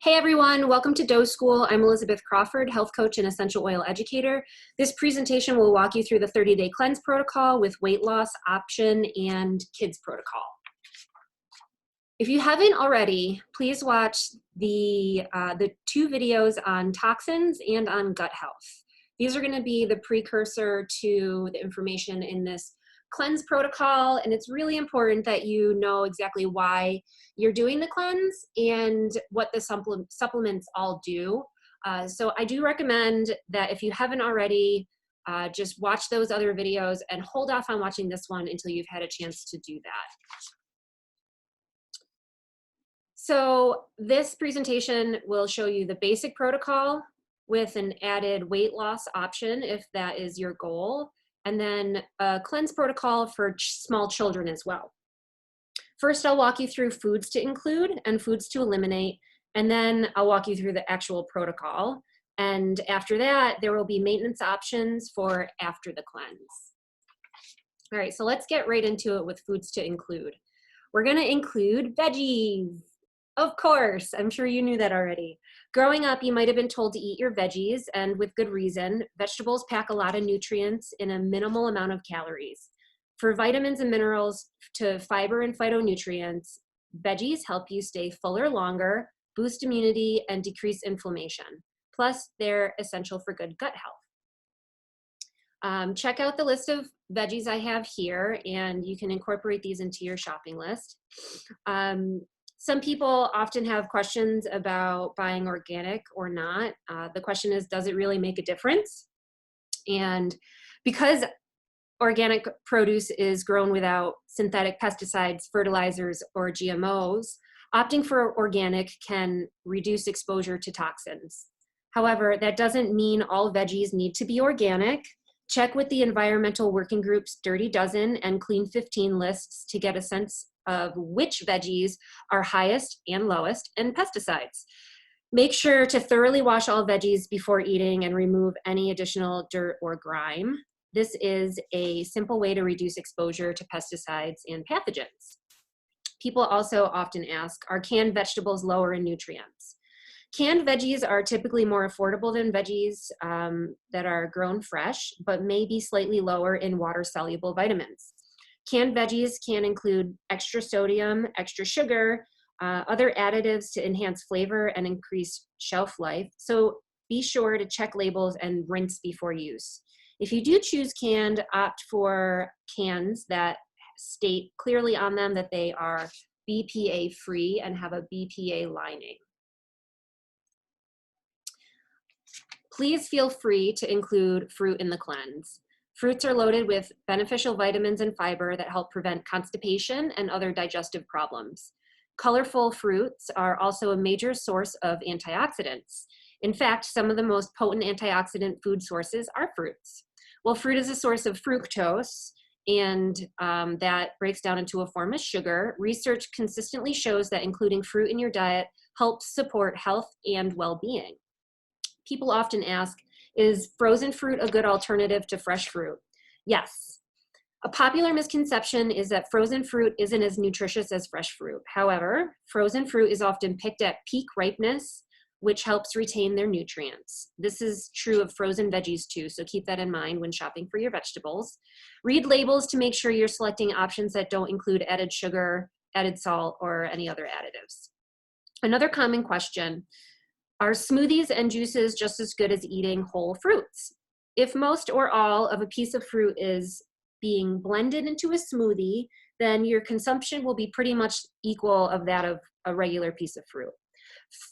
Hey everyone, welcome to dōSCHOOL. I'm Elizabeth Crawford, health coach and essential oil educator. This presentation will walk you through the 30-day cleanse protocol with weight loss option and kids protocol. If you haven't already, please watch the two videos on toxins and on gut health. These are going to be the precursor to the information in this cleanse protocol, and it's really important that you know exactly why you're doing the cleanse and what the supplements all do. So I do recommend that if you haven't already, just watch those other videos and hold off on watching this one until you've had a chance to do that. So this presentation will show you the basic protocol with an added weight loss option if that is your goal, and then a cleanse protocol for small children as well. First, I'll walk you through foods to include and foods to eliminate, and then I'll walk you through the actual protocol. And after that, there will be maintenance options for after the cleanse. All right, so let's get right into it with foods to include. We're gonna include veggies. Of course, I'm sure you knew that already. Growing up, you might have been told to eat your veggies, and with good reason. Vegetables pack a lot of nutrients in a minimal amount of calories. For vitamins and minerals to fiber and phytonutrients, veggies help you stay fuller longer, boost immunity, and decrease inflammation. Plus, they're essential for good gut health. Check out the list of veggies I have here, and you can incorporate these into your shopping list. Some people often have questions about buying organic or not. The question is, does it really make a difference? And because organic produce is grown without synthetic pesticides, fertilizers, or GMOs, opting for organic can reduce exposure to toxins. However, that doesn't mean all veggies need to be organic. Check with the environmental working groups Dirty Dozen and Clean 15 lists to get a sense of which veggies are highest and lowest in pesticides. Make sure to thoroughly wash all veggies before eating and remove any additional dirt or grime. This is a simple way to reduce exposure to pesticides and pathogens. People also often ask, are canned vegetables lower in nutrients? Canned veggies are typically more affordable than veggies that are grown fresh, but may be slightly lower in water-soluble vitamins. Canned veggies can include extra sodium, extra sugar, other additives to enhance flavor and increase shelf life. So be sure to check labels and rinse before use. If you do choose canned, opt for cans that state clearly on them that they are BPA free and have a BPA lining. Please feel free to include fruit in the cleanse. Fruits are loaded with beneficial vitamins and fiber that help prevent constipation and other digestive problems. Colorful fruits are also a major source of antioxidants. In fact, some of the most potent antioxidant food sources are fruits. Well, fruit is a source of fructose, and that breaks down into a form of sugar. Research consistently shows that including fruit in your diet helps support health and well-being. People often ask, is frozen fruit a good alternative to fresh fruit? Yes. A popular misconception is that frozen fruit isn't as nutritious as fresh fruit. However, frozen fruit is often picked at peak ripeness, which helps retain their nutrients. This is true of frozen veggies too, so keep that in mind when shopping for your vegetables. Read labels to make sure you're selecting options that don't include added sugar, added salt, or any other additives. Another common question, are smoothies and juices just as good as eating whole fruits? If most or all of a piece of fruit is being blended into a smoothie, then your consumption will be pretty much equal of that of a regular piece of fruit.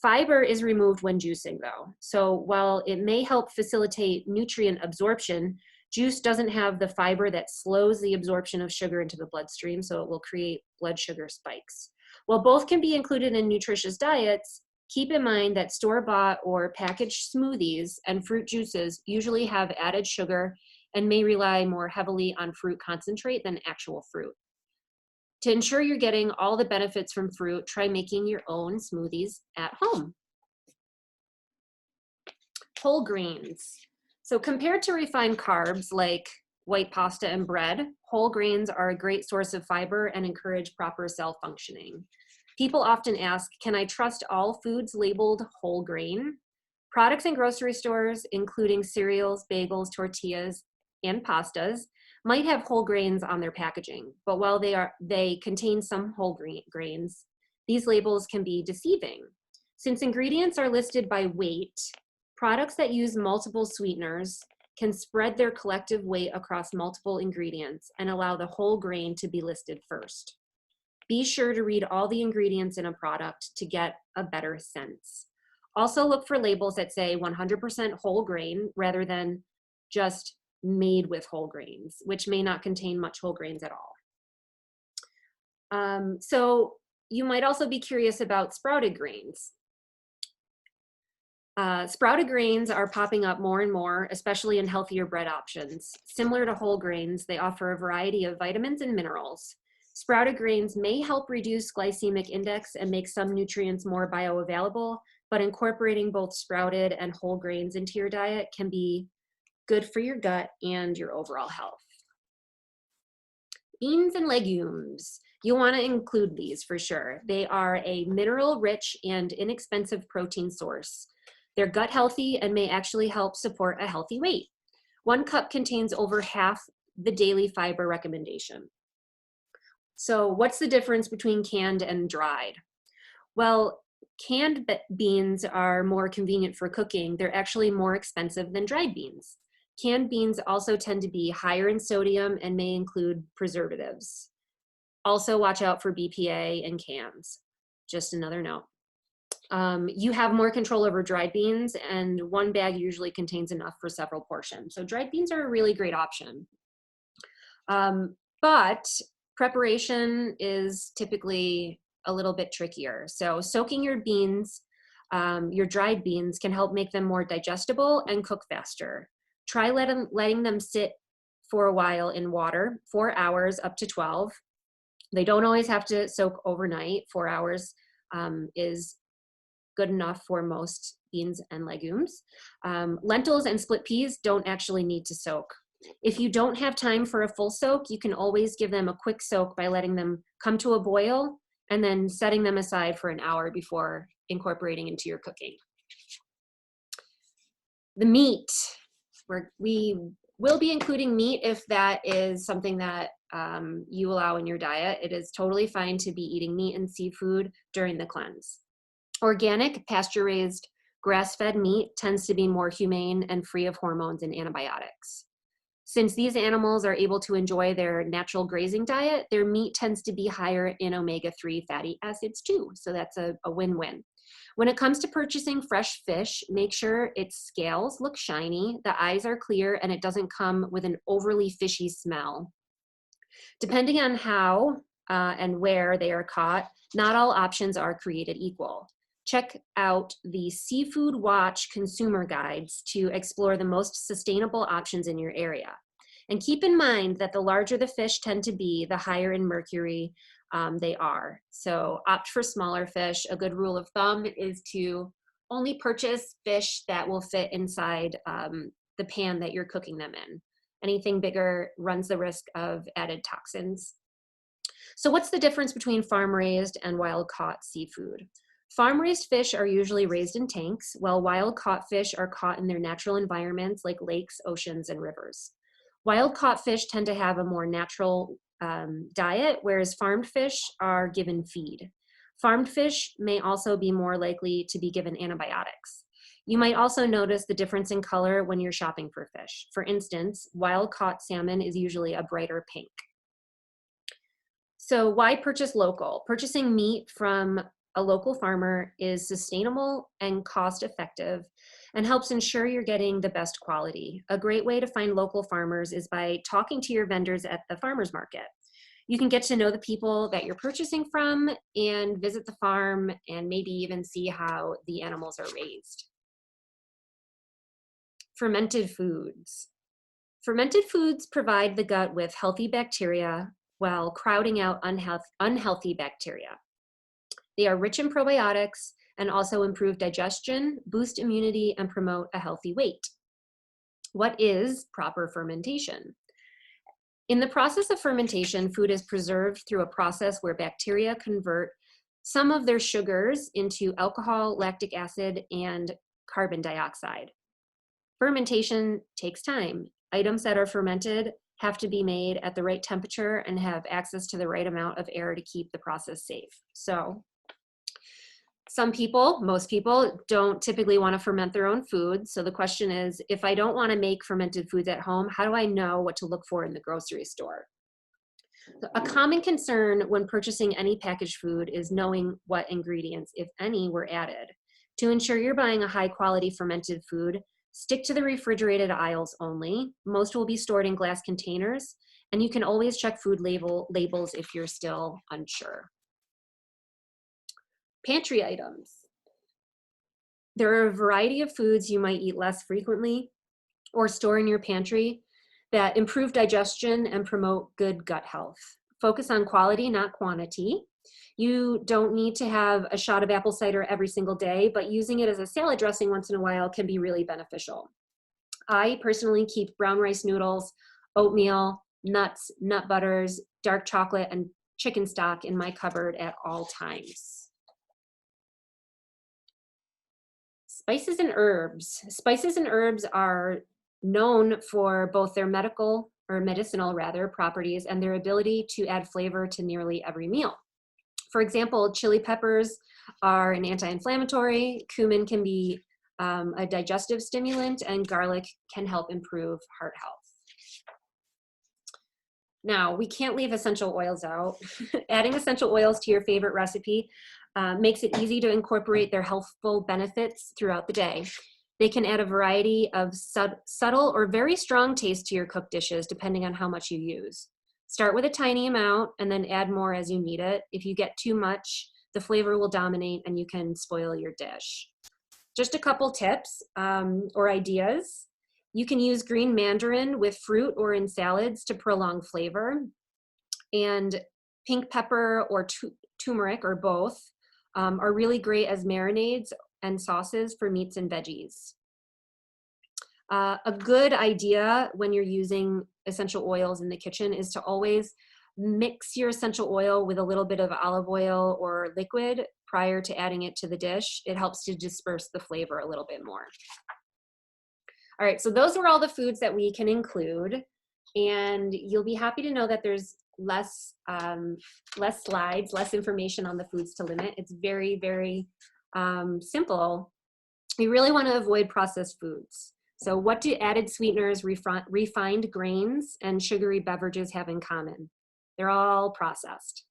Fiber is removed when juicing though. So while it may help facilitate nutrient absorption, juice doesn't have the fiber that slows the absorption of sugar into the bloodstream, so it will create blood sugar spikes. While both can be included in nutritious diets, keep in mind that store-bought or packaged smoothies and fruit juices usually have added sugar and may rely more heavily on fruit concentrate than actual fruit. To ensure you're getting all the benefits from fruit, try making your own smoothies at home. Whole grains. So compared to refined carbs like white pasta and bread, whole grains are a great source of fiber and encourage proper cell functioning. People often ask, can I trust all foods labeled whole grain? Products in grocery stores, including cereals, bagels, tortillas, and pastas, might have whole grains on their packaging, but while they contain some whole grains, these labels can be deceiving. Since ingredients are listed by weight, products that use multiple sweeteners can spread their collective weight across multiple ingredients and allow the whole grain to be listed first. Be sure to read all the ingredients in a product to get a better sense. Also look for labels that say 100% whole grain rather than just made with whole grains, which may not contain much whole grains at all. So you might also be curious about sprouted grains. Sprouted grains are popping up more and more, especially in healthier bread options. Similar to whole grains, they offer a variety of vitamins and minerals. Sprouted grains may help reduce glycemic index and make some nutrients more bioavailable, but incorporating both sprouted and whole grains into your diet can be good for your gut and your overall health. Beans and legumes. You'll want to include these for sure. They are a mineral-rich and inexpensive protein source. They're gut healthy and may actually help support a healthy weight. 1 cup contains over half the daily fiber recommendation. So what's the difference between canned and dried? Well, canned beans are more convenient for cooking. They're actually more expensive than dried beans. Canned beans also tend to be higher in sodium and may include preservatives. Also watch out for BPA in cans. Just another note. You have more control over dried beans, and 1 bag usually contains enough for several portions. So dried beans are a really great option. But preparation is typically a little bit trickier. So soaking your beans, your dried beans, can help make them more digestible and cook faster. Try letting them sit for a while in water, 4 hours up to 12. They don't always have to soak overnight. 4 hours is good enough for most beans and legumes. Lentils and split peas don't actually need to soak. If you don't have time for a full soak, you can always give them a quick soak by letting them come to a boil and then setting them aside for an hour before incorporating into your cooking. The meat, we will be including meat if that is something that you allow in your diet. It is totally fine to be eating meat and seafood during the cleanse. Organic, pasture-raised, grass-fed meat tends to be more humane and free of hormones and antibiotics. Since these animals are able to enjoy their natural grazing diet, their meat tends to be higher in omega-3 fatty acids too, so that's a win-win. When it comes to purchasing fresh fish, make sure its scales look shiny, the eyes are clear, and it doesn't come with an overly fishy smell. Depending on how and where they are caught, not all options are created equal. Check out the Seafood Watch consumer guides to explore the most sustainable options in your area. And keep in mind that the larger the fish tend to be, the higher in mercury they are. So opt for smaller fish. A good rule of thumb is to only purchase fish that will fit inside the pan that you're cooking them in. Anything bigger runs the risk of added toxins. So what's the difference between farm-raised and wild-caught seafood? Farm-raised fish are usually raised in tanks, while wild-caught fish are caught in their natural environments like lakes, oceans, and rivers. Wild-caught fish tend to have a more natural diet, whereas farmed fish are given feed. Farmed fish may also be more likely to be given antibiotics. You might also notice the difference in color when you're shopping for fish. For instance, wild-caught salmon is usually a brighter pink. So why purchase local? Purchasing meat from a local farmer is sustainable and cost-effective and helps ensure you're getting the best quality. A great way to find local farmers is by talking to your vendors at the farmer's market. You can get to know the people that you're purchasing from and visit the farm and maybe even see how the animals are raised. Fermented foods. Fermented foods provide the gut with healthy bacteria while crowding out unhealthy bacteria. They are rich in probiotics and also improve digestion, boost immunity, and promote a healthy weight. What is proper fermentation? In the process of fermentation, food is preserved through a process where bacteria convert some of their sugars into alcohol, lactic acid, and carbon dioxide. Fermentation takes time. Items that are fermented have to be made at the right temperature and have access to the right amount of air to keep the process safe. So some people, most people, don't typically want to ferment their own foods. So the question is, if I don't want to make fermented foods at home, how do I know what to look for in the grocery store? A common concern when purchasing any packaged food is knowing what ingredients, if any, were added. To ensure you're buying a high quality fermented food, stick to the refrigerated aisles only. Most will be stored in glass containers, and you can always check food labels if you're still unsure. Pantry items. There are a variety of foods you might eat less frequently or store in your pantry that improve digestion and promote good gut health. Focus on quality, not quantity. You don't need to have a shot of apple cider every single day, but using it as a salad dressing once in a while can be really beneficial. I personally keep brown rice noodles, oatmeal, nuts, nut butters, dark chocolate, and chicken stock in my cupboard at all times. Spices and herbs. Spices and herbs are known for both their medicinal properties and their ability to add flavor to nearly every meal. For example, chili peppers are an anti-inflammatory, cumin can be a digestive stimulant, and garlic can help improve heart health. Now, we can't leave essential oils out. Adding essential oils to your favorite recipe makes it easy to incorporate their healthful benefits throughout the day. They can add a variety of subtle or very strong taste to your cooked dishes, depending on how much you use. Start with a tiny amount and then add more as you need it. If you get too much, the flavor will dominate and you can spoil your dish. Just a couple tips or ideas. You can use green mandarin with fruit or in salads to prolong flavor. And pink pepper or turmeric, or both, are really great as marinades and sauces for meats and veggies. A good idea when you're using essential oils in the kitchen is to always mix your essential oil with a little bit of olive oil or liquid prior to adding it to the dish. It helps to disperse the flavor a little bit more. All right, so those were all the foods that we can include, and you'll be happy to know that there's less slides, less information on the foods to limit. It's very, very simple. We really want to avoid processed foods. So what do added sweeteners, refined grains, and sugary beverages have in common? They're all processed.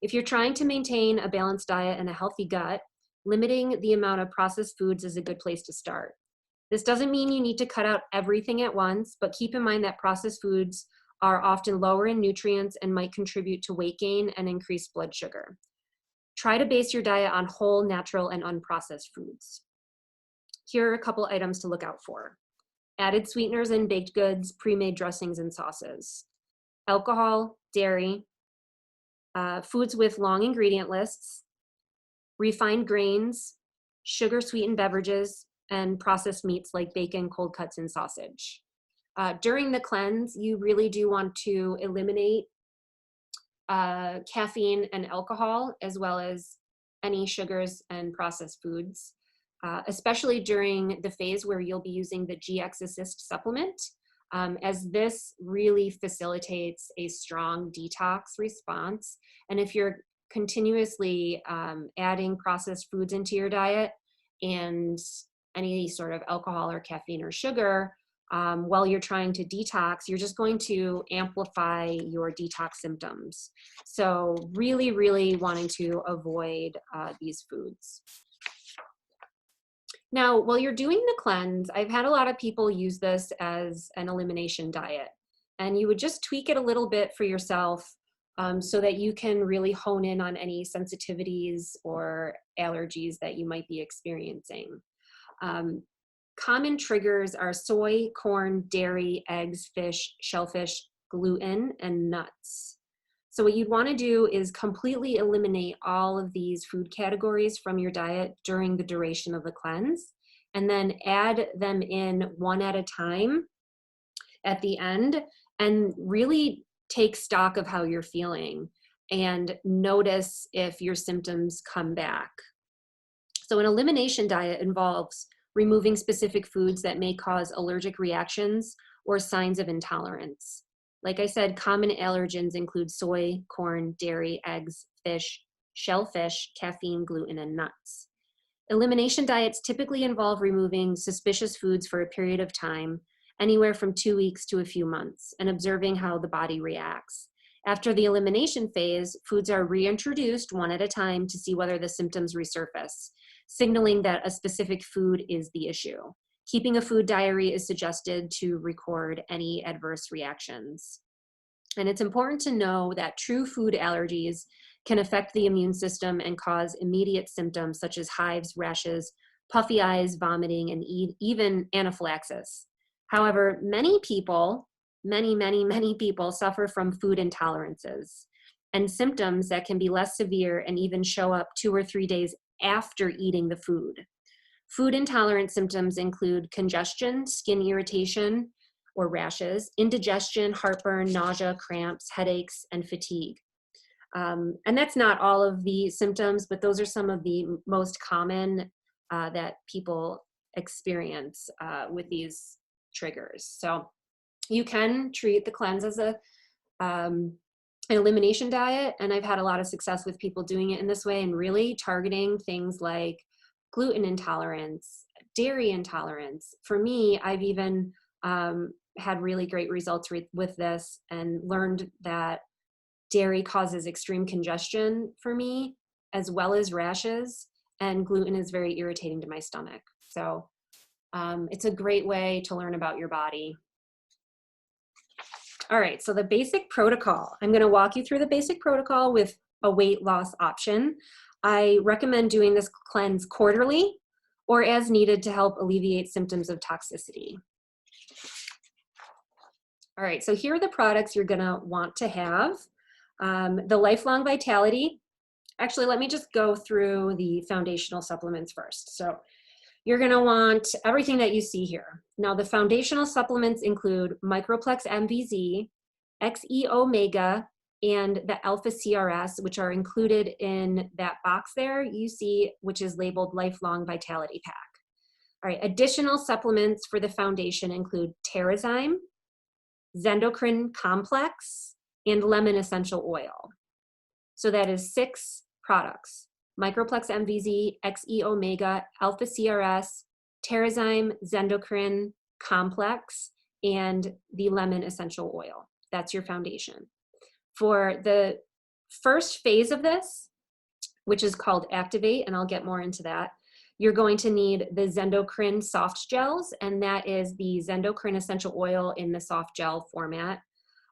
If you're trying to maintain a balanced diet and a healthy gut, limiting the amount of processed foods is a good place to start. This doesn't mean you need to cut out everything at once, but keep in mind that processed foods are often lower in nutrients and might contribute to weight gain and increased blood sugar. Try to base your diet on whole, natural, and unprocessed foods. Here are a couple items to look out for. Added sweeteners in baked goods, pre-made dressings, and sauces. Alcohol, dairy, foods with long ingredient lists, refined grains, sugar-sweetened beverages, and processed meats like bacon, cold cuts, and sausage. During the cleanse, you really do want to eliminate caffeine and alcohol, as well as any sugars and processed foods, especially during the phase where you'll be using the GX Assist supplement, as this really facilitates a strong detox response. And if you're continuously adding processed foods into your diet and any sort of alcohol or caffeine or sugar, while you're trying to detox, you're just going to amplify your detox symptoms. So really, really wanting to avoid these foods. Now, while you're doing the cleanse, I've had a lot of people use this as an elimination diet. And you would just tweak it a little bit for yourself so that you can really hone in on any sensitivities or allergies that you might be experiencing. Common triggers are soy, corn, dairy, eggs, fish, shellfish, gluten, and nuts. So what you'd want to do is completely eliminate all of these food categories from your diet during the duration of the cleanse, and then add them in one at a time at the end, and really take stock of how you're feeling. and notice if your symptoms come back. So an elimination diet involves removing specific foods that may cause allergic reactions or signs of intolerance. Like I said, common allergens include soy, corn, dairy, eggs, fish, shellfish, caffeine, gluten, and nuts. Elimination diets typically involve removing suspicious foods for a period of time, anywhere from 2 weeks to a few months, and observing how the body reacts. After the elimination phase, foods are reintroduced one at a time to see whether the symptoms resurface, signaling that a specific food is the issue. Keeping a food diary is suggested to record any adverse reactions. And it's important to know that true food allergies can affect the immune system and cause immediate symptoms such as hives, rashes, puffy eyes, vomiting, and even anaphylaxis. However, many people suffer from food intolerances and symptoms that can be less severe and even show up 2 or 3 days after eating the food. Food intolerance symptoms include congestion, skin irritation or rashes, indigestion, heartburn, nausea, cramps, headaches, and fatigue. And that's not all of the symptoms, but those are some of the most common that people experience with these triggers. So you can treat the cleanse as an elimination diet, and I've had a lot of success with people doing it in this way and really targeting things like gluten intolerance, dairy intolerance. For me, I've even had really great results with this and learned that dairy causes extreme congestion for me, as well as rashes, and gluten is very irritating to my stomach. So it's a great way to learn about your body. All right, so the basic protocol. I'm gonna walk you through the basic protocol with a weight loss option. I recommend doing this cleanse quarterly or as needed to help alleviate symptoms of toxicity. All right, so here are the products you're gonna want to have. The Lifelong Vitality. Actually, let me just go through the foundational supplements first. So you're gonna want everything that you see here. Now the foundational supplements include Microplex MVZ, XE Omega, and the Alpha CRS, which are included in that box there you see, which is labeled Lifelong Vitality Pack. All right, additional supplements for the foundation include Terrazyme, Zendocrine Complex, and lemon essential oil. So that is 6 products: Microplex MVZ, XE Omega, Alpha CRS, Terrazyme, Zendocrine Complex, and the lemon essential oil. That's your foundation. For the first phase of this, which is called Activate, and I'll get more into that, you're going to need the Zendocrine soft gels, and that is the Zendocrine essential oil in the soft gel format.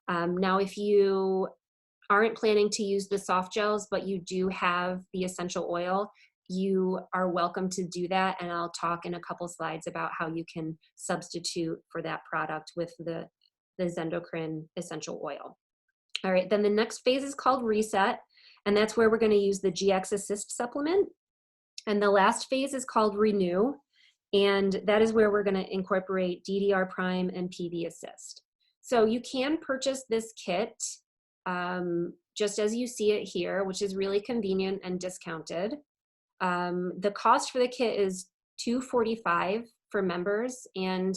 Now, if you aren't planning to use the soft gels, but you do have the essential oil, you are welcome to do that, and I'll talk in a couple slides about how you can substitute for that product with the Zendocrine essential oil. All right, then the next phase is called Reset, and that's where we're going to use the GX Assist supplement. And the last phase is called Renew, and that is where we're going to incorporate DDR Prime and PV Assist. So you can purchase this kit just as you see it here, which is really convenient and discounted. The cost for the kit is $245 for members, and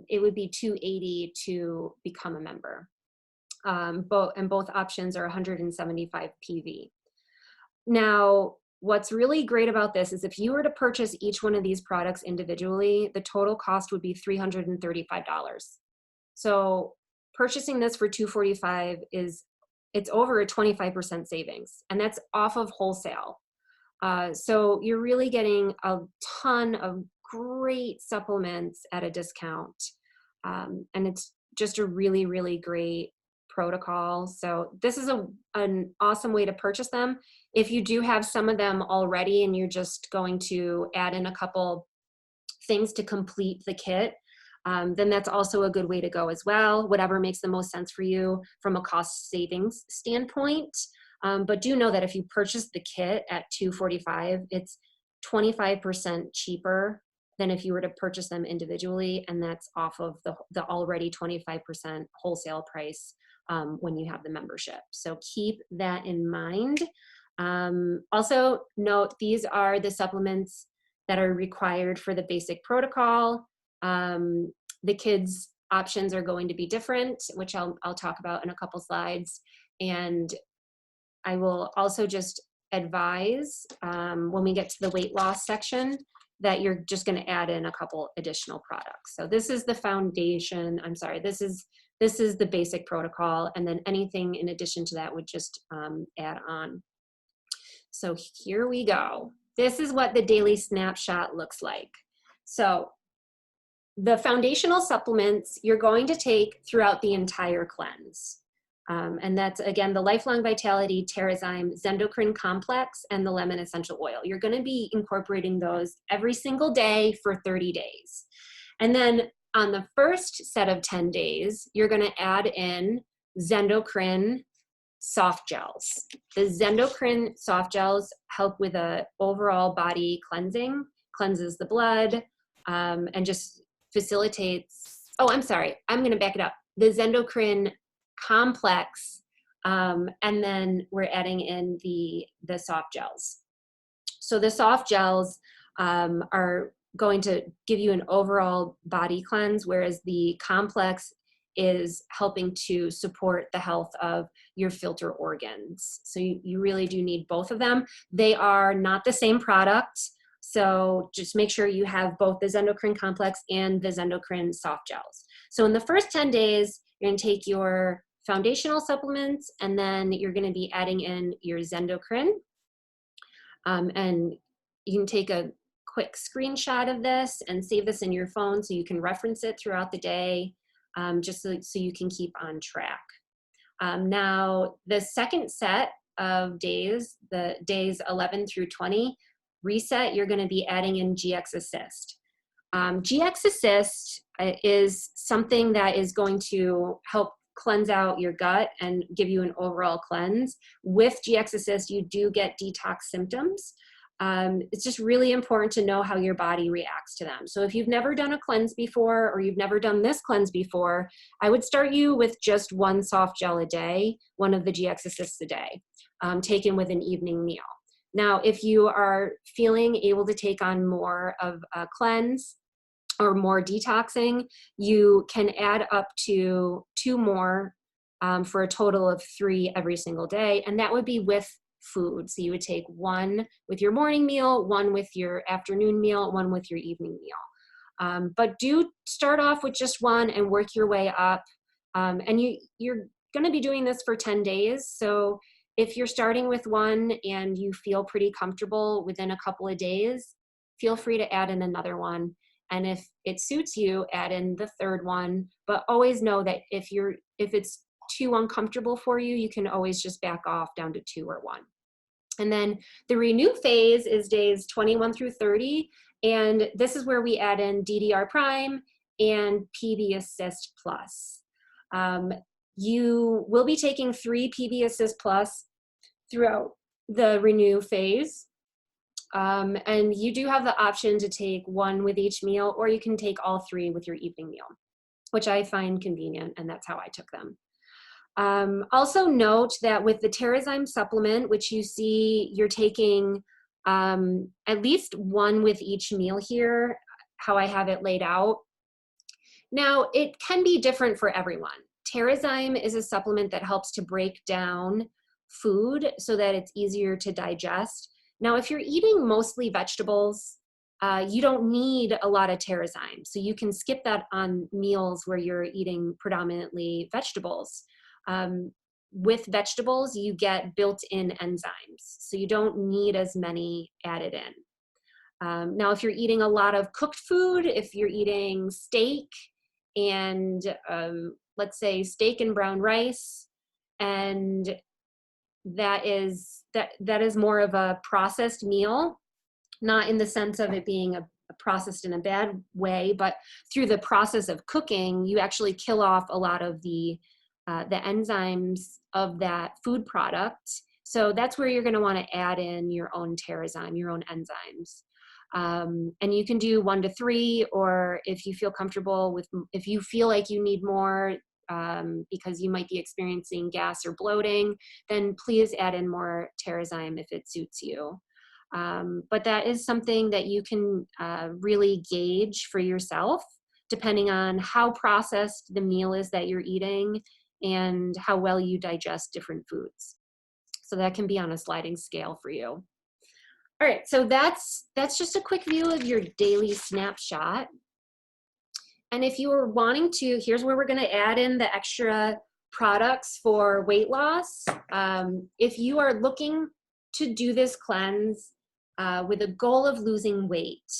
it would be $280 to become a member. Both options are 175 PV. Now, what's really great about this is if you were to purchase each one of these products individually, the total cost would be $335. So purchasing this for $245 it's over a 25% savings, and that's off of wholesale. So you're really getting a ton of great supplements at a discount. And it's just a really, really great protocol. So this is an awesome way to purchase them. If you do have some of them already and you're just going to add in a couple things to complete the kit, then that's also a good way to go as well, whatever makes the most sense for you from a cost savings standpoint. But do know that if you purchase the kit at $245, it's 25% cheaper than if you were to purchase them individually, and that's off of the already 25% wholesale price when you have the membership. So keep that in mind. Also note, these are the supplements that are required for the basic protocol. The kids' options are going to be different, which I'll talk about in a couple slides. And I will also just advise when we get to the weight loss section that you're just going to add in a couple additional products. So this is the foundation. I'm sorry, this is the basic protocol, and then anything in addition to that would just add on. So here we go. This is what the daily snapshot looks like. So the foundational supplements you're going to take throughout the entire cleanse. And that's, again, the Lifelong Vitality, Terrazyme, Zendocrine Complex, and the Lemon Essential Oil. You're going to be incorporating those every single day for 30 days. And then on the first set of 10 days, you're going to add in Zendocrine soft gels. The Zendocrine soft gels help with a overall body cleansing, cleanses the blood, and just facilitates, oh, I'm sorry, I'm going to back it up. The Zendocrine Complex, and then we're adding in the soft gels. So the soft gels are going to give you an overall body cleanse, whereas the complex is helping to support the health of your filter organs. So you really do need both of them. They are not the same product, so just make sure you have both the Zendocrine Complex and the Zendocrine soft gels. So in the first 10 days, you're going to take your foundational supplements, and then you're going to be adding in your Zendocrine. And you can take a quick screenshot of this and save this in your phone so you can reference it throughout the day, just so you can keep on track. Now, the second set of days, the days 11 through 20, reset, you're going to be adding in GX Assist. GX Assist is something that is going to help cleanse out your gut and give you an overall cleanse. With GX Assist, you do get detox symptoms. It's just really important to know how your body reacts to them. So if you've never done a cleanse before, or you've never done this cleanse before, I would start you with just one soft gel a day, one of the GX Assists a day, taken with an evening meal. Now, if you are feeling able to take on more of a cleanse or more detoxing, you can add up to 2 more for a total of 3 every single day, and that would be with food. So you would take 1 with your morning meal, 1 with your afternoon meal, 1 with your evening meal. But do start off with just 1 and work your way up. And you're going to be doing this for 10 days. So if you're starting with 1 and you feel pretty comfortable within a couple of days, feel free to add in another one. And if it suits you, add in the 3rd one. But always know that if it's too uncomfortable for you, you can always just back off down to 2 or 1. And then the renew phase is days 21 through 30. And this is where we add in DDR Prime and PB Assist Plus. You will be taking 3 PB Assist Plus throughout the renew phase. And you do have the option to take 1 with each meal, or you can take all 3 with your evening meal, which I find convenient, and that's how I took them. Also note that with the Terrazyme supplement, which you see you're taking at least 1 with each meal here, how I have it laid out. Now, it can be different for everyone. Terrazyme is a supplement that helps to break down food so that it's easier to digest. Now, if you're eating mostly vegetables, you don't need a lot of Terrazyme. So you can skip that on meals where you're eating predominantly vegetables. With vegetables, you get built-in enzymes. So you don't need as many added in. Now, if you're eating a lot of cooked food, if you're eating steak and let's say steak and brown rice, and that is more of a processed meal, not in the sense of it being a processed in a bad way, but through the process of cooking, you actually kill off a lot of the enzymes of that food product. So that's where you're going to want to add in your own Terrazyme, your own enzymes. And you can do 1 to 3, or if you feel comfortable with, if you feel like you need more, because you might be experiencing gas or bloating, then please add in more Terrazyme if it suits you. But that is something that you can really gauge for yourself, depending on how processed the meal is that you're eating and how well you digest different foods. So that can be on a sliding scale for you. All right, so that's just a quick view of your daily snapshot. And if you are wanting to, here's where we're gonna add in the extra products for weight loss. If you are looking to do this cleanse with a goal of losing weight,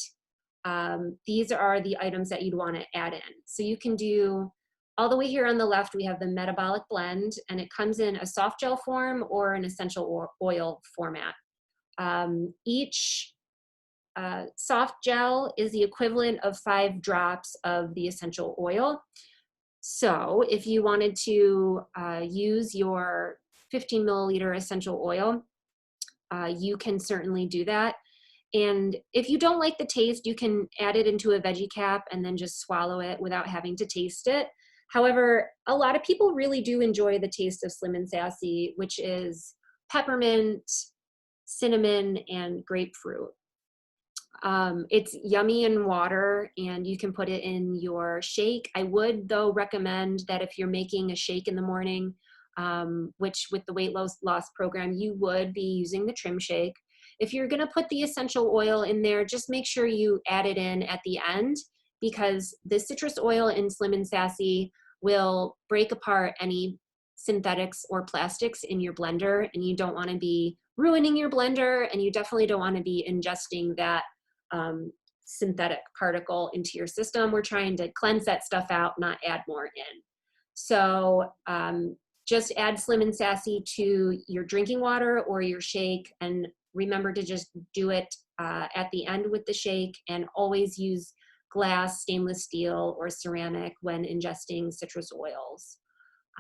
these are the items that you'd wanna add in. So you can do, all the way here on the left, we have the metabolic blend, and it comes in a soft gel form or an essential oil format. Each soft gel is the equivalent of 5 drops of the essential oil. So if you wanted to use your 15 milliliter essential oil, you can certainly do that. And if you don't like the taste, you can add it into a veggie cap and then just swallow it without having to taste it. However, a lot of people really do enjoy the taste of Slim and Sassy, which is peppermint, cinnamon, and grapefruit. It's yummy in water, and you can put it in your shake. I would, though, recommend that if you're making a shake in the morning, which with the weight loss program, you would be using the trim shake. If you're gonna put the essential oil in there, just make sure you add it in at the end, because the citrus oil in Slim and Sassy will break apart any synthetics or plastics in your blender, and you don't wanna be ruining your blender, and you definitely don't wanna be ingesting that synthetic particle into your system. We're trying to cleanse that stuff out, not add more in. So just add Slim and Sassy to your drinking water or your shake, and remember to just do it at the end with the shake, and always use glass, stainless steel, or ceramic when ingesting citrus oils.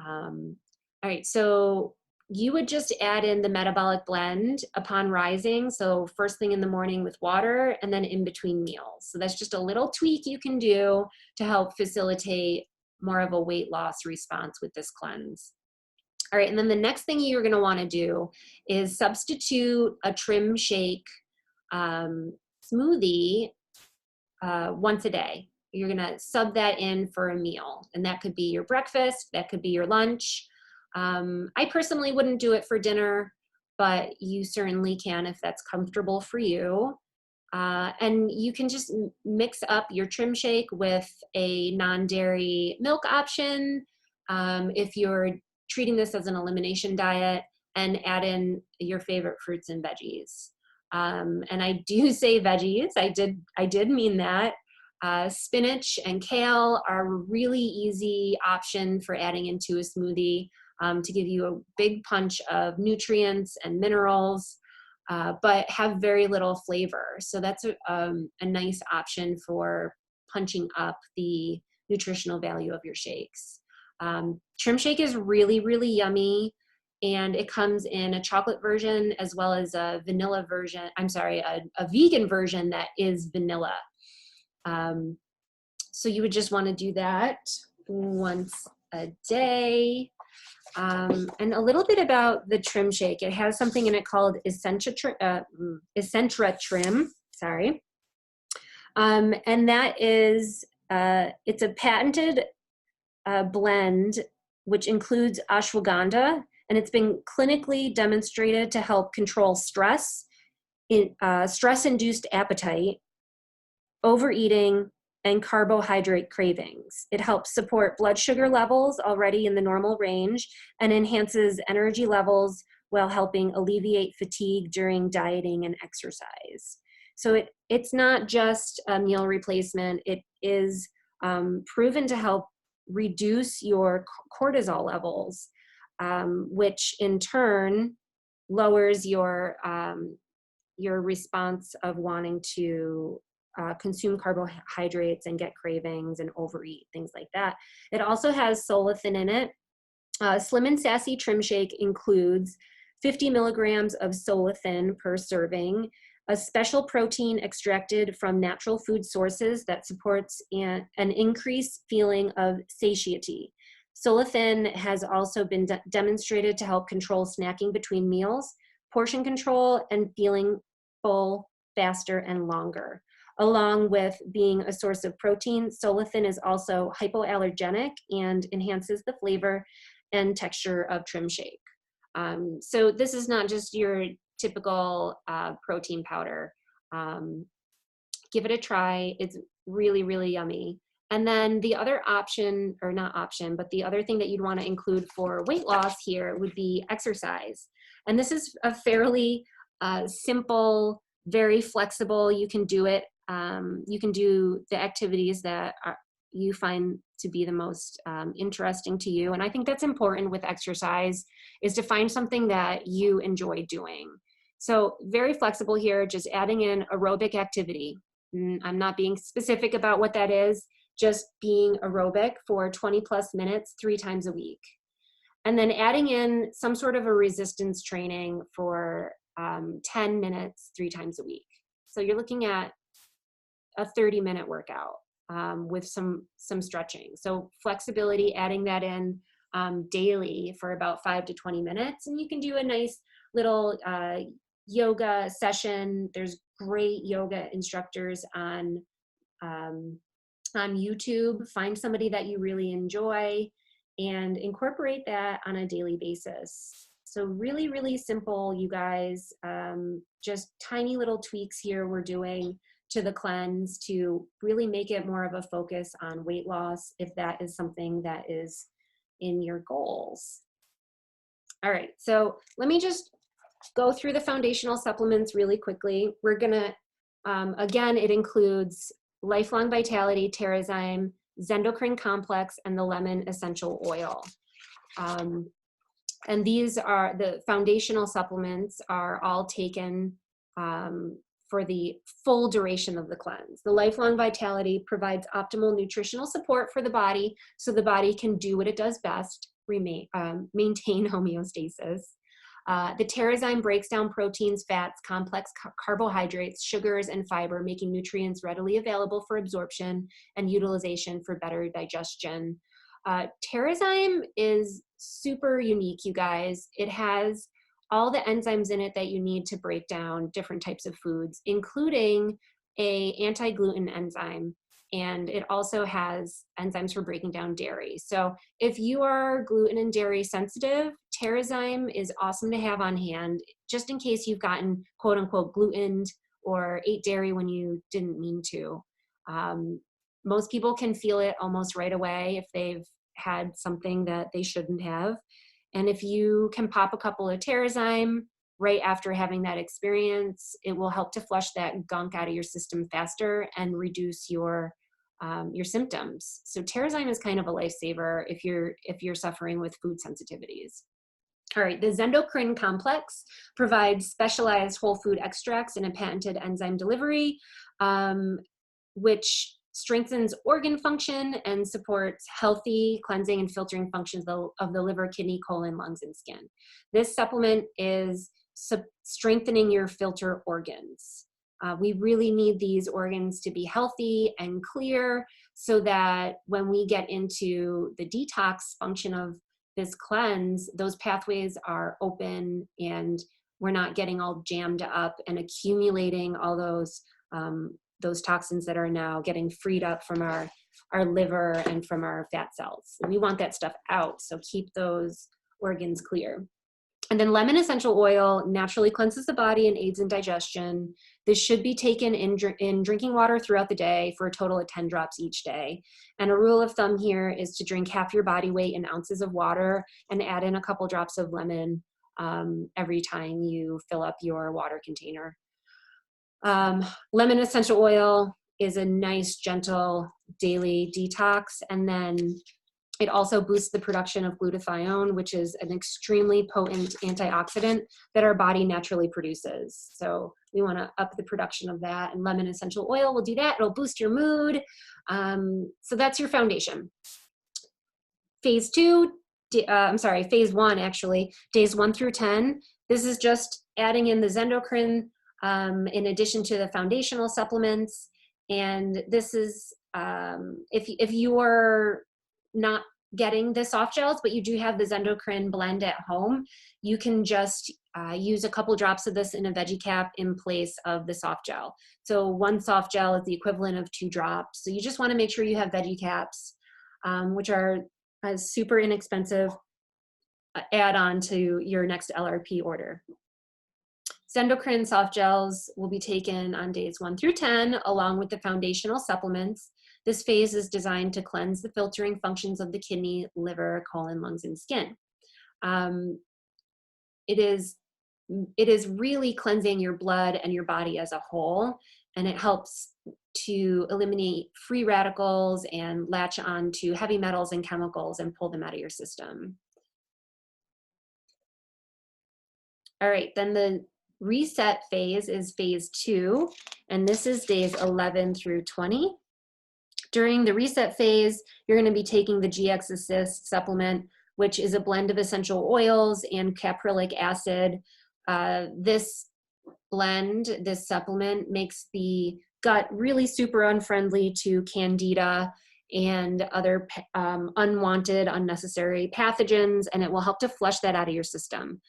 All right, so you would just add in the metabolic blend upon rising. So first thing in the morning with water, and then in between meals. So that's just a little tweak you can do to help facilitate more of a weight loss response with this cleanse. All right, and then the next thing you're gonna wanna do is substitute a trim shake smoothie once a day. You're gonna sub that in for a meal, and that could be your breakfast, that could be your lunch. I personally wouldn't do it for dinner, but you certainly can if that's comfortable for you. And you can just mix up your trim shake with a non-dairy milk option if you're treating this as an elimination diet, and add in your favorite fruits and veggies. And I do say veggies, I did mean that. Spinach and kale are a really easy option for adding into a smoothie to give you a big punch of nutrients and minerals, but have very little flavor. So that's a nice option for punching up the nutritional value of your shakes. Trim shake is really, really yummy, and it comes in a chocolate version as well as a vanilla version, a vegan version that is vanilla. So you would just want to do that once a day. And a little bit about the trim shake. It has something in it called Essentra Trim, sorry. And that is, it's a patented blend which includes ashwagandha, and it's been clinically demonstrated to help control stress, stress-induced appetite, overeating, and carbohydrate cravings. It helps support blood sugar levels already in the normal range and enhances energy levels while helping alleviate fatigue during dieting and exercise. So it's not just a meal replacement. It is proven to help reduce your cortisol levels, which in turn lowers your response of wanting to consume carbohydrates and get cravings and overeat, things like that. It also has solathin in it. Slim and Sassy Trim Shake includes 50 milligrams of solathin per serving, a special protein extracted from natural food sources that supports an increased feeling of satiety. Solithin has also been demonstrated to help control snacking between meals, portion control, and feeling full faster and longer. Along with being a source of protein, Solithin is also hypoallergenic and enhances the flavor and texture of trim shake. So this is not just your typical protein powder. Give it a try. It's really, really yummy. And then the other option, or not option, but the other thing that you'd want to include for weight loss here would be exercise. And this is a fairly simple, very flexible. You can do it. You can do the activities that you find to be the most interesting to you. And I think that's important with exercise, is to find something that you enjoy doing. So very flexible here, just adding in aerobic activity. I'm not being specific about what that is, just being aerobic for 20 plus minutes, 3 times a week. And then adding in some sort of a resistance training for 10 minutes, 3 times a week. So you're looking at a 30-minute workout with some stretching. So flexibility, adding that in daily for about 5 to 20 minutes. And you can do a nice little yoga session. There's great yoga instructors on YouTube. Find somebody that you really enjoy and incorporate that on a daily basis. So really, really simple, you guys. Just tiny little tweaks here we're doing to the cleanse to really make it more of a focus on weight loss, if that is something that is in your goals. All right, so let me just go through the foundational supplements really quickly. We're gonna, again, it includes Lifelong Vitality, Terrazyme, Zendocrine Complex, and the Lemon Essential Oil. And these are the foundational supplements, are all taken for the full duration of the cleanse. The Lifelong Vitality provides optimal nutritional support for the body so the body can do what it does best, maintain homeostasis. The Terrazyme breaks down proteins, fats, complex carbohydrates, sugars, and fiber, making nutrients readily available for absorption and utilization for better digestion. Terrazyme is super unique, you guys. It has all the enzymes in it that you need to break down different types of foods, including a anti-gluten enzyme. And it also has enzymes for breaking down dairy. So if you are gluten and dairy sensitive, Terrazyme is awesome to have on hand, just in case you've gotten quote unquote glutened or ate dairy when you didn't mean to. Most people can feel it almost right away if they've had something that they shouldn't have. And if you can pop a couple of Terrazyme right after having that experience, it will help to flush that gunk out of your system faster and reduce your symptoms. So Terrazyme is kind of a lifesaver if you're suffering with food sensitivities. All right, the Zendocrine Complex provides specialized whole food extracts and a patented enzyme delivery, which strengthens organ function and supports healthy cleansing and filtering functions of the liver, kidney, colon, lungs, and skin. This supplement is strengthening your filter organs. We really need these organs to be healthy and clear so that when we get into the detox function of this cleanse, those pathways are open and we're not getting all jammed up and accumulating all those toxins that are now getting freed up from our liver and from our fat cells. We want that stuff out, so keep those organs clear. And then lemon essential oil naturally cleanses the body and aids in digestion. This should be taken in drinking water throughout the day for a total of 10 drops each day. And a rule of thumb here is to drink half your body weight in ounces of water and add in a couple drops of lemon every time you fill up your water container. Lemon essential oil is a nice, gentle daily detox. And then it also boosts the production of glutathione, which is an extremely potent antioxidant that our body naturally produces. So we want to up the production of that, and lemon essential oil will do that. It'll boost your mood. So that's your foundation. Phase one, actually, days 1 through 10. This is just adding in the Zendocrine in addition to the foundational supplements. And this is, if you are not getting the soft gels, but you do have the Zendocrine blend at home, you can just use a couple drops of this in a veggie cap in place of the soft gel. So one soft gel is the equivalent of 2 drops. So you just want to make sure you have veggie caps, which are a super inexpensive add-on to your next LRP order. Zendocrine soft gels will be taken on days 1 through 10, along with the foundational supplements. This phase is designed to cleanse the filtering functions of the kidney, liver, colon, lungs, and skin. It is really cleansing your blood and your body as a whole, and it helps to eliminate free radicals and latch on to heavy metals and chemicals and pull them out of your system. All right, then the reset phase is phase 2, and this is days 11 through 20. During the reset phase, you're going to be taking the GX Assist supplement, which is a blend of essential oils and caprylic acid. This blend, this supplement, makes the gut really super unfriendly to candida and other unwanted, unnecessary pathogens, and it will help to flush that out of your system.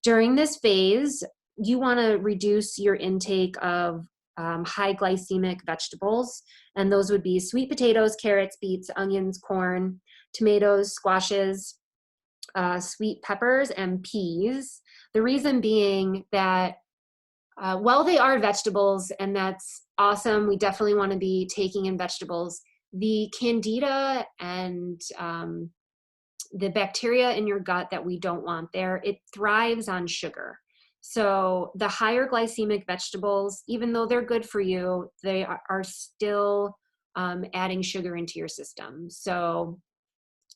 During this phase, you want to reduce your intake of high glycemic vegetables, and those would be sweet potatoes, carrots, beets, onions, corn, tomatoes, squashes, sweet peppers, and peas. The reason being that while they are vegetables, and that's awesome, we definitely want to be taking in vegetables, the candida and the bacteria in your gut that we don't want there, it thrives on sugar. So the higher glycemic vegetables, even though they're good for you, they are still adding sugar into your system. So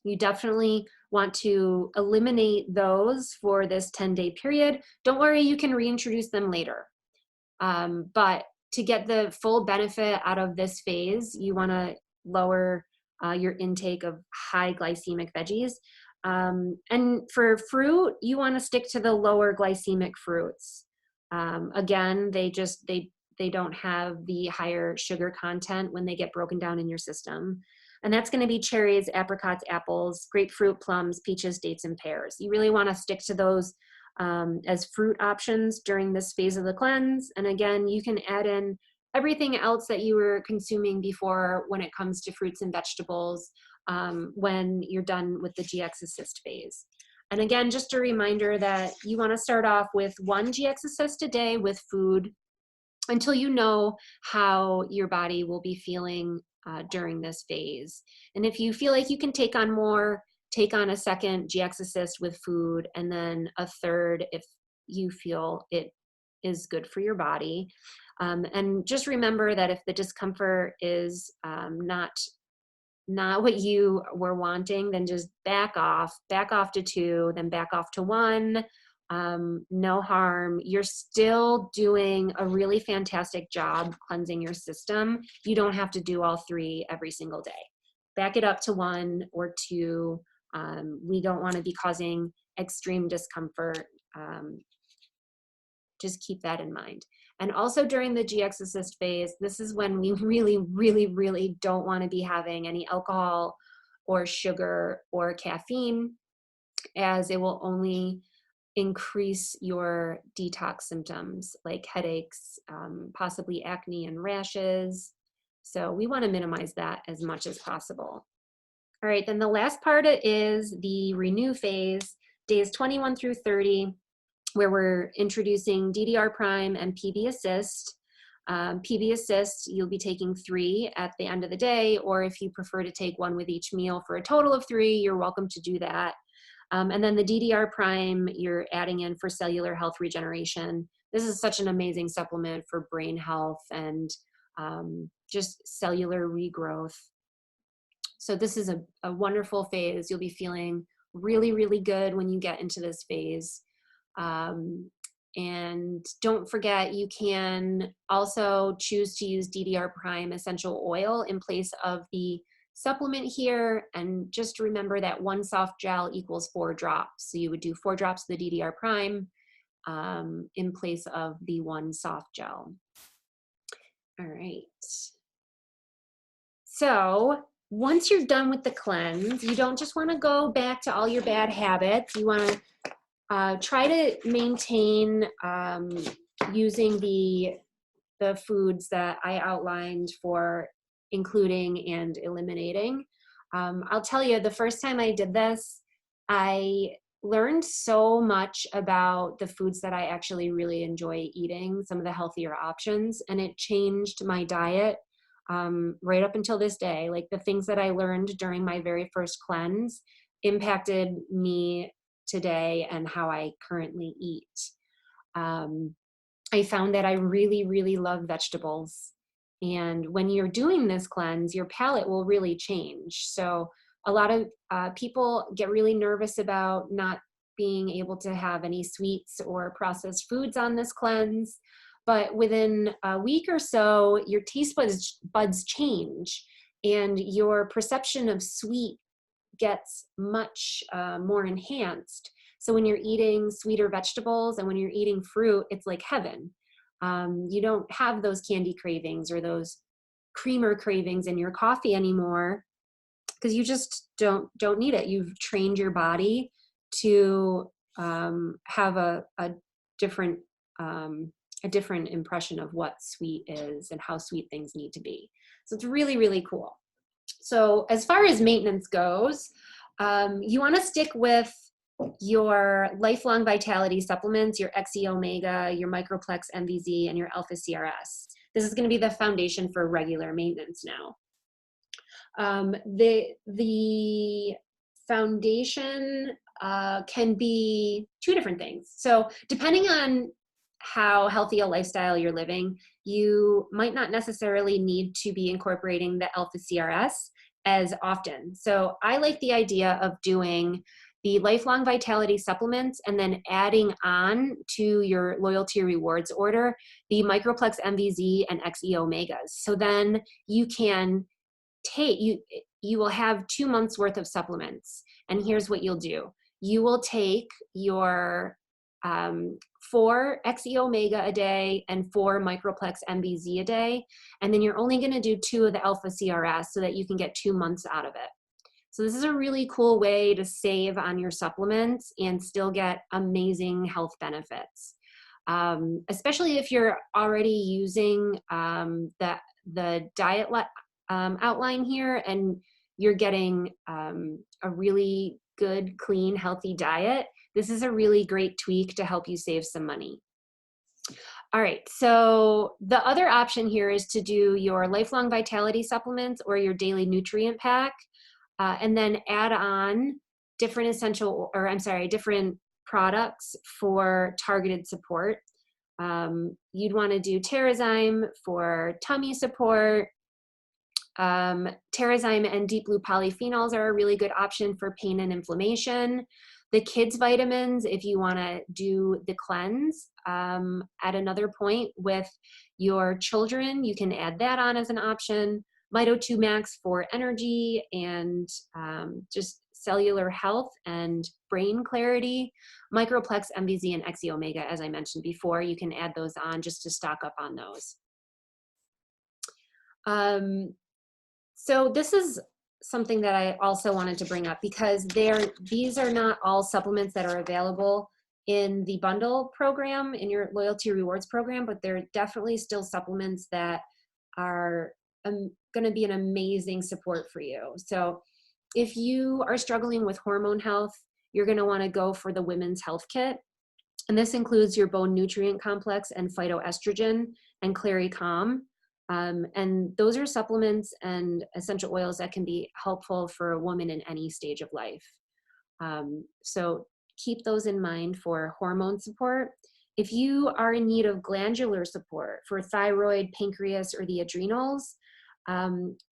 you definitely want to eliminate those for this 10-day period. Don't worry, you can reintroduce them later. But to get the full benefit out of this phase, you want to lower your intake of high glycemic veggies. And for fruit, you want to stick to the lower glycemic fruits. Again, they don't have the higher sugar content when they get broken down in your system. And that's going to be cherries, apricots, apples, grapefruit, plums, peaches, dates, and pears. You really want to stick to those as fruit options during this phase of the cleanse. And again, you can add in everything else that you were consuming before when it comes to fruits and vegetables when you're done with the GX Assist phase. And again, just a reminder that you want to start off with 1 GX Assist a day with food until you know how your body will be feeling during this phase. And if you feel like you can take on more, take on a second GX Assist with food, and then a third if you feel it is good for your body. And just remember that if the discomfort is not what you were wanting, then just back off to 2, then back off to 1. No harm. You're still doing a really fantastic job cleansing your system. You don't have to do all 3 every single day. Back it up to 1 or 2. We don't want to be causing extreme discomfort. Just keep that in mind. And also during the GX Assist phase, this is when we really, really, really don't want to be having any alcohol or sugar or caffeine, as it will only increase your detox symptoms like headaches, possibly acne and rashes. So we want to minimize that as much as possible. All right, then the last part is the renew phase, days 21 through 30, where we're introducing DDR Prime and PB Assist. PB Assist, you'll be taking 3 at the end of the day, or if you prefer to take 1 with each meal for a total of 3, you're welcome to do that. And then the DDR Prime, you're adding in for cellular health regeneration. This is such an amazing supplement for brain health and just cellular regrowth. So this is a wonderful phase. You'll be feeling really, really good when you get into this phase. And don't forget, you can also choose to use DDR Prime essential oil in place of the supplement here. And just remember that 1 soft gel equals 4 drops. So you would do 4 drops of the DDR Prime in place of the 1 soft gel. All right. So once you're done with the cleanse, you don't just want to go back to all your bad habits. You want to try to maintain using the foods that I outlined for including and eliminating. I'll tell you, the first time I did this, I learned so much about the foods that I actually really enjoy eating, some of the healthier options, and it changed my diet right up until this day. Like the things that I learned during my very first cleanse impacted me today and how I currently eat. I found that I really, really love vegetables. And when you're doing this cleanse, your palate will really change. So a lot of people get really nervous about not being able to have any sweets or processed foods on this cleanse. But within a week or so, your taste buds change and your perception of sweet gets much more enhanced. So when you're eating sweeter vegetables and when you're eating fruit, it's like heaven. You don't have those candy cravings or those creamer cravings in your coffee anymore because you just don't need it. You've trained your body to have a different impression of what sweet is and how sweet things need to be. So it's really, really cool. So as far as maintenance goes, you want to stick with your lifelong vitality supplements, your XE Omega, your Microplex MVZ, and your Alpha CRS. This is going to be the foundation for regular maintenance now. The foundation can be two different things. So depending on how healthy a lifestyle you're living, you might not necessarily need to be incorporating the Alpha CRS as often. So I like the idea of doing the lifelong vitality supplements and then adding on to your loyalty rewards order the Microplex MVZ and XE Omegas. So then you can take, you will have 2 months worth of supplements. And here's what you'll do. You will take your 4 XE Omega a day and 4 Microplex MVZ a day. And then you're only going to do 2 of the Alpha CRS so that you can get 2 months out of it. So this is a really cool way to save on your supplements and still get amazing health benefits. Especially if you're already using the diet outline here and you're getting a really good, clean, healthy diet. This is a really great tweak to help you save some money. All right, so the other option here is to do your lifelong vitality supplements or your daily nutrient pack, and then add on different different products for targeted support. You'd want to do Terrazyme for tummy support. Terrazyme and deep blue polyphenols are a really good option for pain and inflammation. The kids vitamins, if you want to do the cleanse at another point with your children, you can add that on as an option. Mito 2 Max for energy and just cellular health and brain clarity. Microplex MVZ and XE Omega, as I mentioned before, you can add those on just to stock up on those. So this is something that I also wanted to bring up because these are not all supplements that are available in the bundle program, in your loyalty rewards program, but they're definitely still supplements that are going to be an amazing support for you. So if you are struggling with hormone health, you're going to want to go for the Women's Health Kit. And this includes your bone nutrient complex and phytoestrogen and Clary Calm. And those are supplements and essential oils that can be helpful for a woman in any stage of life. So keep those in mind for hormone support. If you are in need of glandular support for thyroid, pancreas, or the adrenals,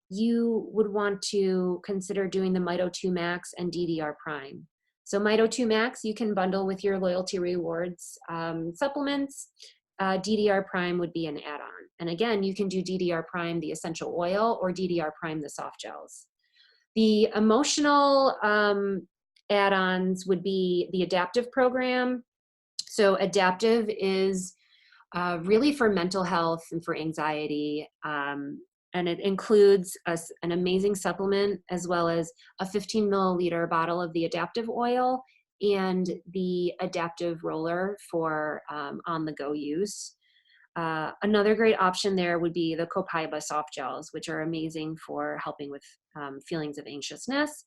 you would want to consider doing the Mito 2 Max and DDR Prime. So Mito 2 Max, you can bundle with your loyalty rewards supplements. DDR Prime would be an add-on. And again, you can do DDR Prime, the essential oil, or DDR Prime, the soft gels. The emotional add-ons would be the adaptive program. So adaptive is really for mental health and for anxiety. And it includes an amazing supplement as well as a 15 milliliter bottle of the adaptive oil and the adaptive roller for on-the-go use. Another great option there would be the Copaiba soft gels, which are amazing for helping with feelings of anxiousness.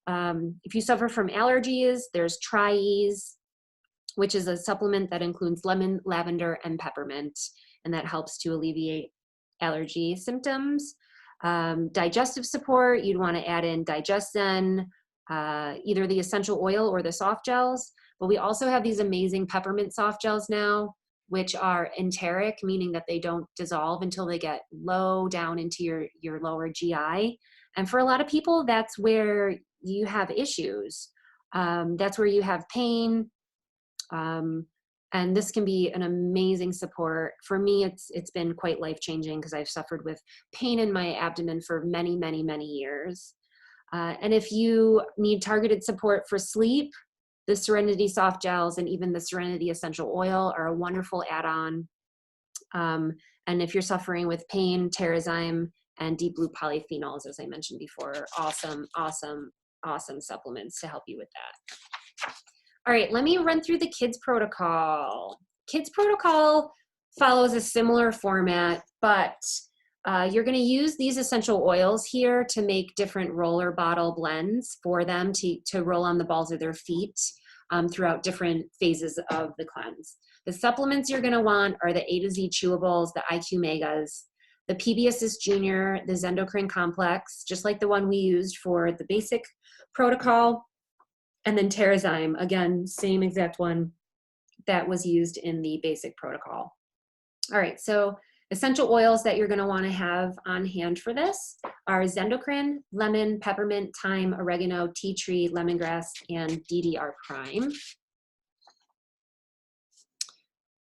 If you suffer from allergies, there's Tri-Ease, which is a supplement that includes lemon, lavender, and peppermint, and that helps to alleviate allergy symptoms. Digestive support, you'd want to add in DigestZen, either the essential oil or the soft gels, but we also have these amazing peppermint soft gels now, which are enteric, meaning that they don't dissolve until they get low down into your lower GI. And for a lot of people, that's where you have issues. That's where you have pain. And this can be an amazing support. For me, it's been quite life-changing because I've suffered with pain in my abdomen for many, many, many years. And if you need targeted support for sleep, the Serenity soft gels and even the Serenity essential oil are a wonderful add-on. And if you're suffering with pain, Terrazyme and Deep Blue polyphenols, as I mentioned before, are awesome, awesome, awesome supplements to help you with that. All right, let me run through the kids protocol. Kids protocol follows a similar format, but you're going to use these essential oils here to make different roller bottle blends for them to roll on the balls of their feet throughout different phases of the cleanse. The supplements you're going to want are the A to Z chewables, the IQ Megas, the PB Assist Junior, the Zendocrine Complex, just like the one we used for the basic protocol, and then Terrazyme, again, same exact one that was used in the basic protocol. All right, so essential oils that you're going to want to have on hand for this are Zendocrine, lemon, peppermint, thyme, oregano, tea tree, lemongrass, and DDR prime.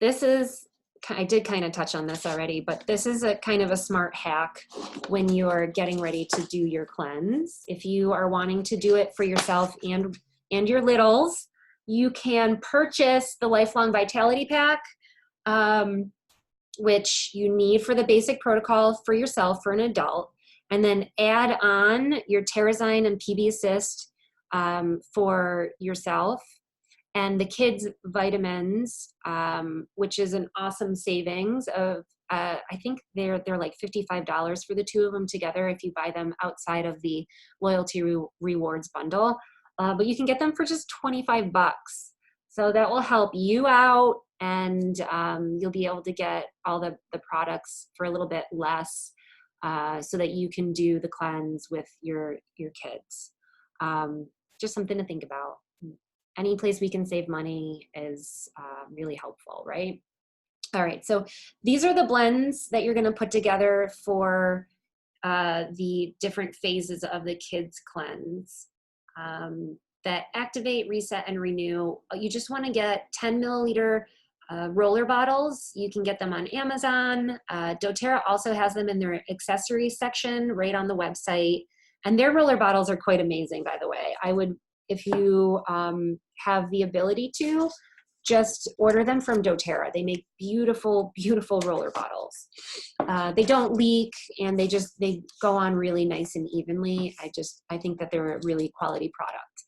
This is, I did kind of touch on this already, but this is a kind of a smart hack when you're getting ready to do your cleanse. If you are wanting to do it for yourself and your littles, you can purchase the Lifelong Vitality Pack, which you need for the basic protocol for yourself, for an adult, and then add on your Terrazyme and PB Assist for yourself, and the kids' vitamins, which is an awesome savings of, I think they're like $55 for the two of them together if you buy them outside of the loyalty rewards bundle. But you can get them for just 25 bucks. So that will help you out, and you'll be able to get all the products for a little bit less so that you can do the cleanse with your kids. Just something to think about. Any place we can save money is really helpful, right? All right, so these are the blends that you're gonna put together for the different phases of the kids cleanse. That activate, reset, and renew. You just want to get 10 milliliter roller bottles. You can get them on Amazon. doTERRA also has them in their accessories section right on the website. And their roller bottles are quite amazing, by the way. I would, if you have the ability to, just order them from doTERRA. They make beautiful, beautiful roller bottles. They don't leak, and they go on really nice and evenly. I think that they're a really quality product.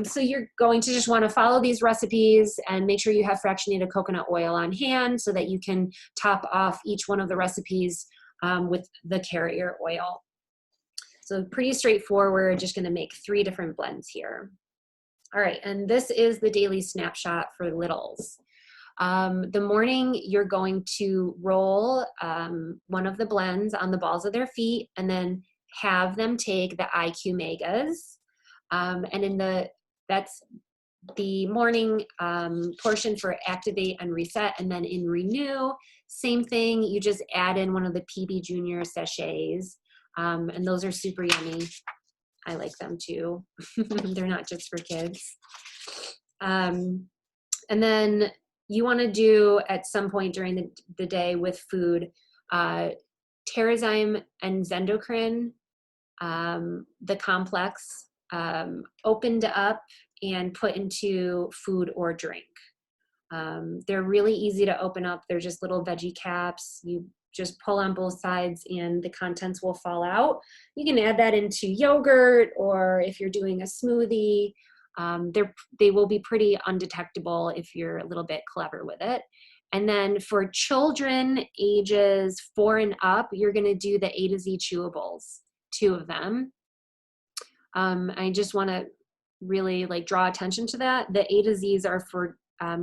So you're going to just want to follow these recipes and make sure you have fractionated coconut oil on hand so that you can top off each one of the recipes with the carrier oil. So pretty straightforward, just going to make 3 different blends here. All right, and this is the daily snapshot for littles. The morning, you're going to roll one of the blends on the balls of their feet and then have them take the IQ Megas. And that's the morning portion for activate and reset. And then in renew, same thing, you just add in one of the PB Junior sachets. And those are super yummy. I like them too. They're not just for kids. And then you want to do at some point during the day with food, Terrazyme and Zendocrine, the complex, opened up and put into food or drink. They're really easy to open up. They're just little veggie caps. You just pull on both sides and the contents will fall out. You can add that into yogurt, or if you're doing a smoothie, they will be pretty undetectable if you're a little bit clever with it. And then for children ages 4 and up, you're gonna do the A to Z chewables, 2 of them. I just wanna really like draw attention to that. The A to Z's are for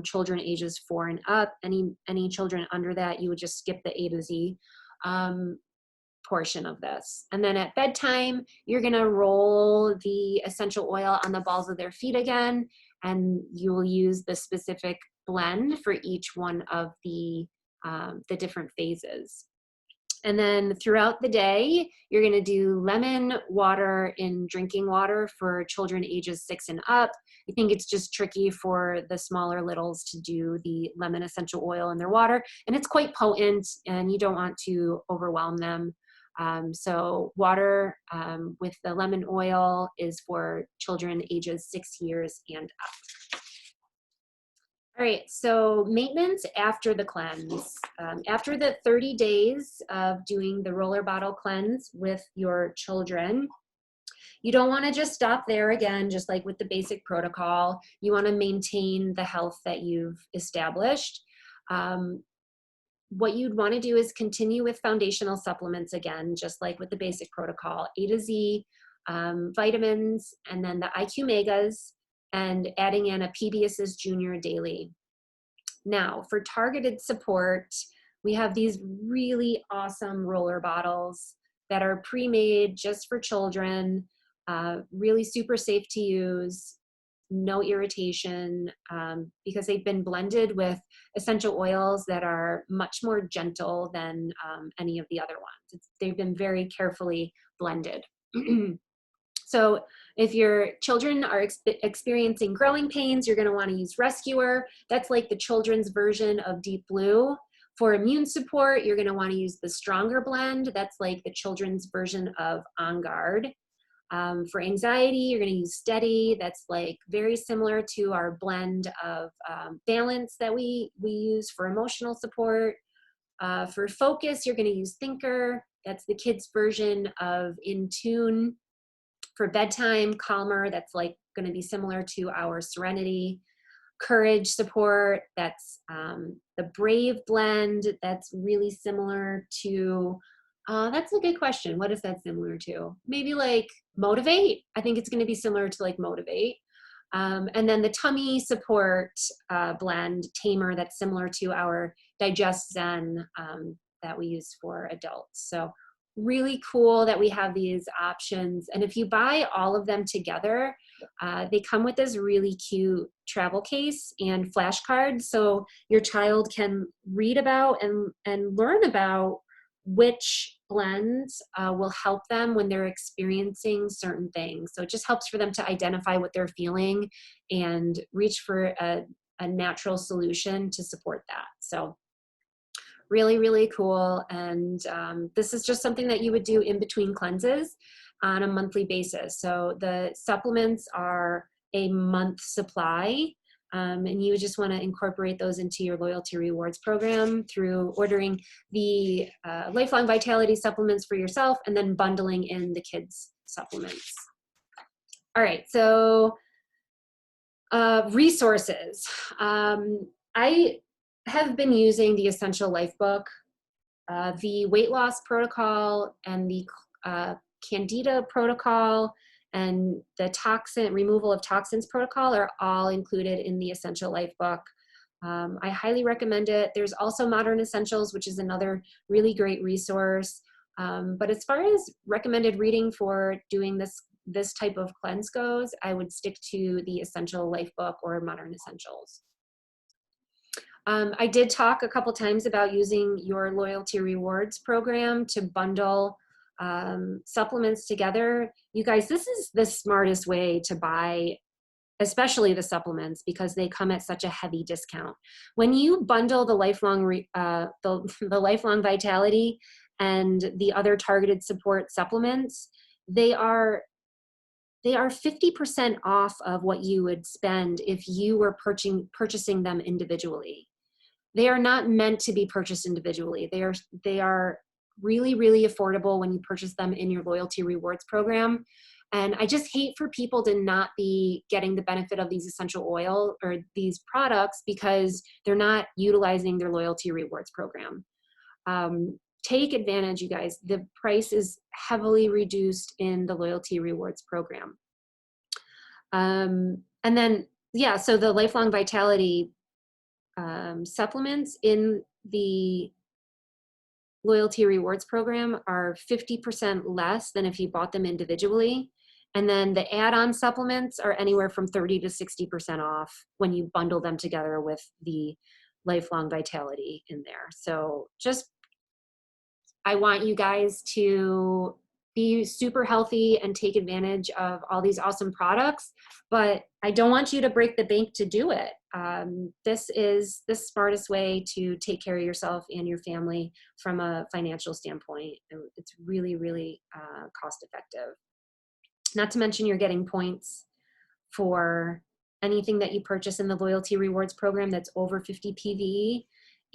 children ages 4 and up. Any children under that, you would just skip the A to Z portion of this. And then at bedtime, you're gonna roll the essential oil on the balls of their feet again, and you will use the specific blend for each one of the different phases. And then throughout the day, you're gonna do lemon water in drinking water for children ages 6 and up. I think it's just tricky for the smaller littles to do the lemon essential oil in their water, and it's quite potent and you don't want to overwhelm them. So water with the lemon oil is for children ages 6 years and up. All right, so maintenance after the cleanse. After the 30 days of doing the roller bottle cleanse with your children, you don't want to just stop there again, just like with the basic protocol. You want to maintain the health that you've established. What you'd want to do is continue with foundational supplements again, just like with the basic protocol, A to Z, vitamins, and then the IQ Megas, and adding in a PBS's Junior daily. Now, for targeted support, we have these really awesome roller bottles that are pre-made just for children, really super safe to use, no irritation, because they've been blended with essential oils that are much more gentle than any of the other ones. They've been very carefully blended. So if your children are experiencing growing pains, you're going to want to use Rescuer. That's like the children's version of Deep Blue. For immune support, you're going to want to use the Stronger blend. That's like the children's version of On Guard. For anxiety, you're going to use Steady. That's like very similar to our blend of Balance that we use for emotional support. For focus, you're going to use Thinker. That's the kids' version of In Tune. For bedtime, Calmer, that's like going to be similar to our Serenity. Courage support, that's the Brave blend. That's really similar to, that's a good question. What is that similar to? Maybe like Motivate. I think it's going to be similar to like Motivate. And then the tummy support blend, Tamer, that's similar to our Digest Zen that we use for adults. So really cool that we have these options. And if you buy all of them together, they come with this really cute travel case and flashcards, so your child can read about and learn about which blends will help them when they're experiencing certain things. So it just helps for them to identify what they're feeling and reach for a natural solution to support that. So really, really cool. And this is just something that you would do in between cleanses on a monthly basis. So the supplements are a month supply, and you just want to incorporate those into your loyalty rewards program through ordering the lifelong vitality supplements for yourself and then bundling in the kids supplements. All right, so resources. I have been using the Essential Life book, the weight loss protocol, and the Candida protocol, and the removal of toxins protocol are all included in the Essential Life book. I highly recommend it. There's also Modern Essentials, which is another really great resource. But as far as recommended reading for doing this type of cleanse goes, I would stick to the Essential Life book or Modern Essentials. I did talk a couple times about using your loyalty rewards program to bundle supplements together. You guys, this is the smartest way to buy, especially the supplements, because they come at such a heavy discount. When you bundle the lifelong the lifelong vitality and the other targeted support supplements, they are 50% off of what you would spend if you were purchasing them individually. they are not meant to be purchased individually. They are really, really affordable when you purchase them in your loyalty rewards program. And I just hate for people to not be getting the benefit of these essential oil or these products because they're not utilizing their loyalty rewards program. Take advantage, you guys. The price is heavily reduced in the loyalty rewards program. And then, yeah, so the lifelong vitality supplements in the loyalty rewards program are 50% less than if you bought them individually. And then the add-on supplements are anywhere from 30 to 60% off when you bundle them together with the lifelong vitality in there. So just, I want you guys to be super healthy and take advantage of all these awesome products, but I don't want you to break the bank to do it. This is the smartest way to take care of yourself and your family from a financial standpoint. It's really, really cost effective. Not to mention you're getting points for anything that you purchase in the loyalty rewards program that's over 50 PV,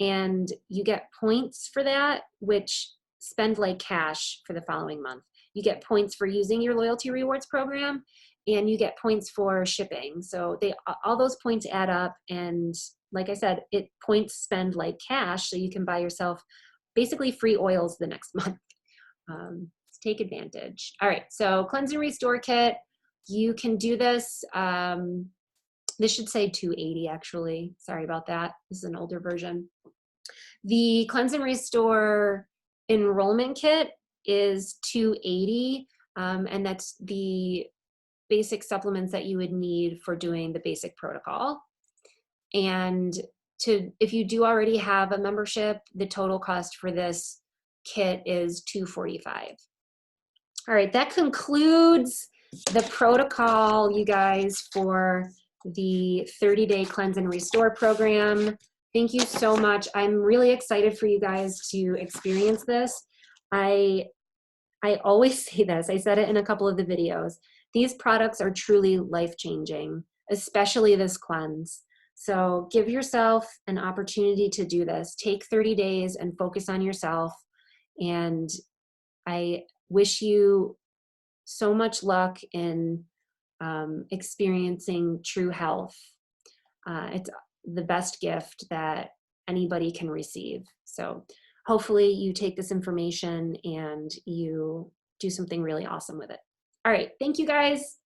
and you get points for that, which spend like cash for the following month. You get points for using your loyalty rewards program, and you get points for shipping. So all those points add up, and like I said, points spend like cash, so you can buy yourself basically free oils the next month. Take advantage. All right, so Cleanse and Restore Kit, you can do this. This should say 280 actually. Sorry about that. This is an older version. The Cleanse and Restore Enrollment Kit is 280, and that's the basic supplements that you would need for doing the basic protocol. And if you do already have a membership, the total cost for this kit is $245. All right, that concludes the protocol, you guys, for the 30-day Cleanse and Restore program. Thank you so much. I'm really excited for you guys to experience this. I always say this, I said it in a couple of the videos. These products are truly life-changing, especially this cleanse. So give yourself an opportunity to do this. Take 30 days and focus on yourself. And I wish you so much luck in experiencing true health. It's the best gift that anybody can receive. So hopefully you take this information and you do something really awesome with it. All right, thank you guys.